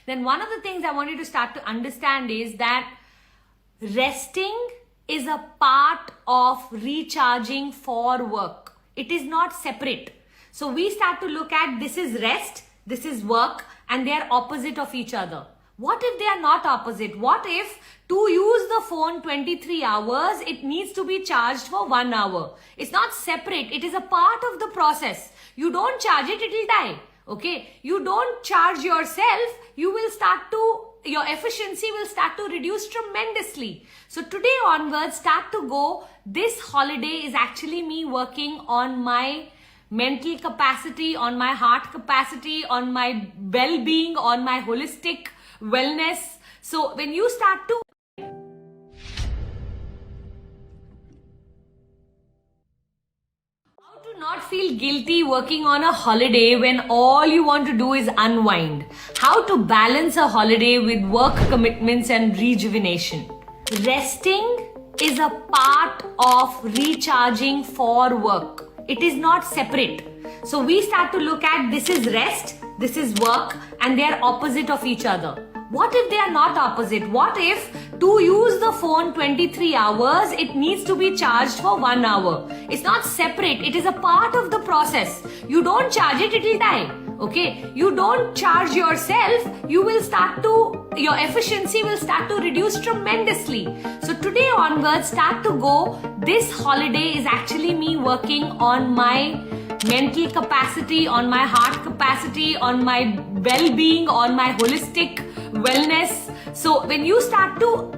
then one of the things I want you to start to understand is that resting is a part of recharging for work. It is not separate. So we start to look at this is rest, this is work, and they are opposite of each other. What if they are not opposite? What if to use the phone 23 hours, it needs to be charged for 1 hour? It's not separate. It is a part of the process. You don't charge it, it will die. Okay? You don't charge yourself, your efficiency will start to reduce tremendously. So today onwards, start to go, this holiday is actually me working on my mental capacity, on my heart capacity, on my well-being, on my holistic wellness. So when you start to not feel guilty working on a holiday when all you want to do is unwind. How to balance a holiday with work commitments and rejuvenation. Resting is a part of recharging for work. It is not separate. So we start to look at this is rest, this is work, and they are opposite of each other. What if they are not opposite? What if to use the phone 23 hours, it needs to be charged for 1 hour? It's not separate. It is a part of the process. You don't charge it, it will die. Okay? You don't charge yourself, your efficiency will start to reduce tremendously. So today onwards, start to go, this holiday is actually me working on my mental capacity, on my heart capacity, on my well-being, on my holistic wellness. So when you start to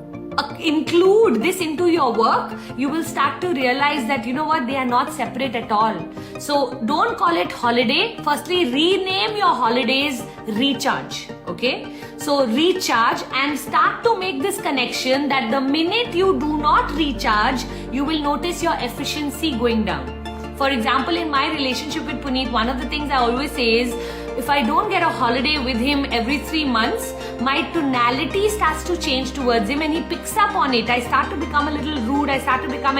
include this into your work, you will start to realize that you know what, they are not separate at all. So don't call it holiday. Firstly, rename your holidays recharge. Okay, so recharge and start to make this connection that the minute you do not recharge, you will notice your efficiency going down. For example, in my relationship with Puneet, one of the things I always say is, if I don't get a holiday with him every 3 months, my tonality starts to change towards him and he picks up on it. I start to become a little rude. And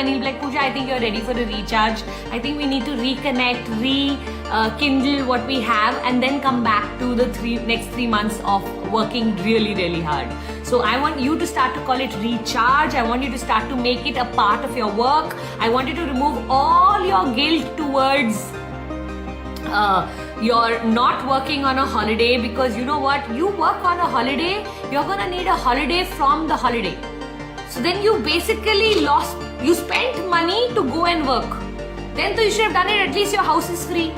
he'll be like, Puja, I think you're ready for a recharge. I think we need to reconnect, rekindle what we have, and then come back to the next 3 months of working really, really hard. So I want you to start to call it recharge. I want you to start to make it a part of your work. I want you to remove all your guilt towards you're not working on a holiday, because you know what, you work on a holiday, you're gonna need a holiday from the holiday. So then you basically you spent money to go and work. Then you should have done it, at least your house is free,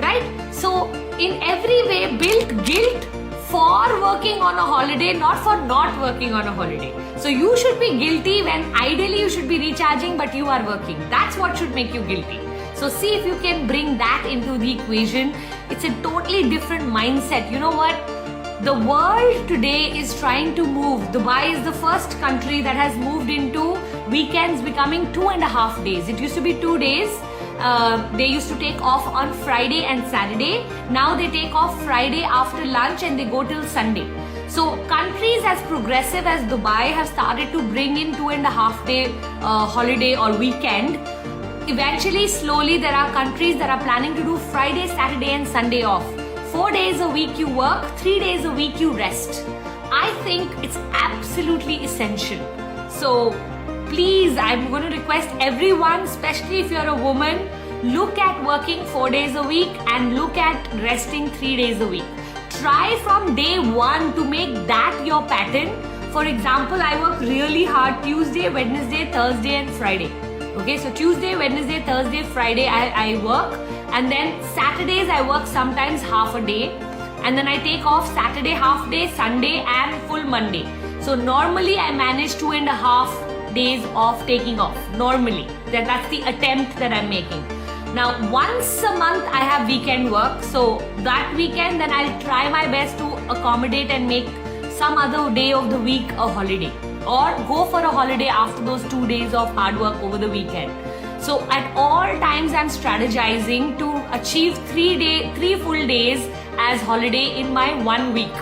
right? So in every way, build guilt for working on a holiday, not for not working on a holiday. So you should be guilty when ideally you should be recharging, but you are working. That's what should make you guilty. So see if you can bring that into the equation. It's a totally different mindset. You know what? The world today is trying to move. Dubai is the first country that has moved into weekends becoming 2.5 days. It used to be 2 days. They used to take off on Friday and Saturday. Now they take off Friday after lunch and they go till Sunday. So countries as progressive as Dubai have started to bring in 2.5 day holiday or weekend. Eventually, slowly, there are countries that are planning to do Friday, Saturday and Sunday off. 4 days a week you work, 3 days a week you rest. I think it's absolutely essential. So please, I'm going to request everyone, especially if you're a woman, look at working 4 days a week and look at resting 3 days a week. Try from day one to make that your pattern. For example, I work really hard Tuesday, Wednesday, Thursday and Friday. Okay, so Tuesday, Wednesday, Thursday, Friday I work, and then Saturdays I work sometimes half a day, and then I take off Saturday half day, Sunday and full Monday. So normally I manage 2.5 days of taking off. Normally, that's the attempt that I'm making. Now once a month I have weekend work, so that weekend then I'll try my best to accommodate and make some other day of the week a holiday, or go for a holiday after those 2 days of hard work over the weekend. So at all times I'm strategizing to achieve 3 full days as holiday in my 1 week.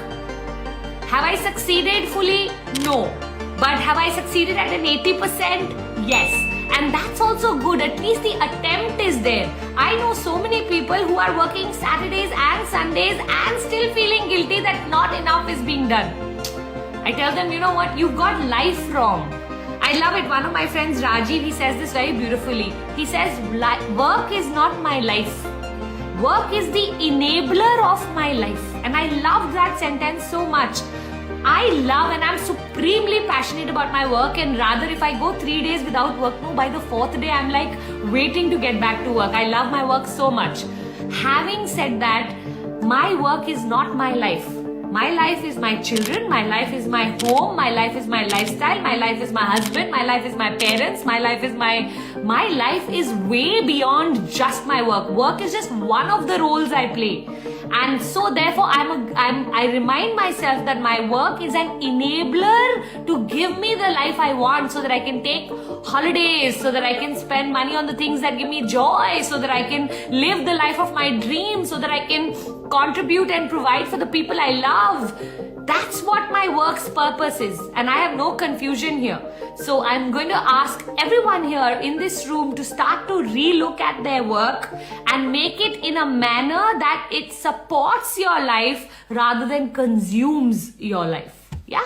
Have I succeeded fully? No. But have I succeeded at an 80%? Yes. And that's also good. At least the attempt is there. I know so many people who are working Saturdays and Sundays and still feeling guilty that not enough is being done. I tell them, you know what, you've got life wrong. I love it. One of my friends, Rajiv, he says this very beautifully. He says, work is not my life. Work is the enabler of my life. And I love that sentence so much. I love and I'm supremely passionate about my work, and rather if I go 3 days without work, no, by the 4th day I'm like waiting to get back to work. I love my work so much. Having said that, my work is not my life. My life is my children, my life is my home, my life is my lifestyle, my life is my husband, my life is my parents, my life is my life is way beyond just my work. Work is just one of the roles I play. And so therefore I remind myself that my work is an enabler to give me the life I want, so that I can take holidays, so that I can spend money on the things that give me joy, so that I can live the life of my dreams, so that I can contribute and provide for the people I love. That's what my work's purpose is, and I have no confusion here. So I'm going to ask everyone here in this room to start to relook at their work and make it in a manner that it supports your life rather than consumes your life. Yeah?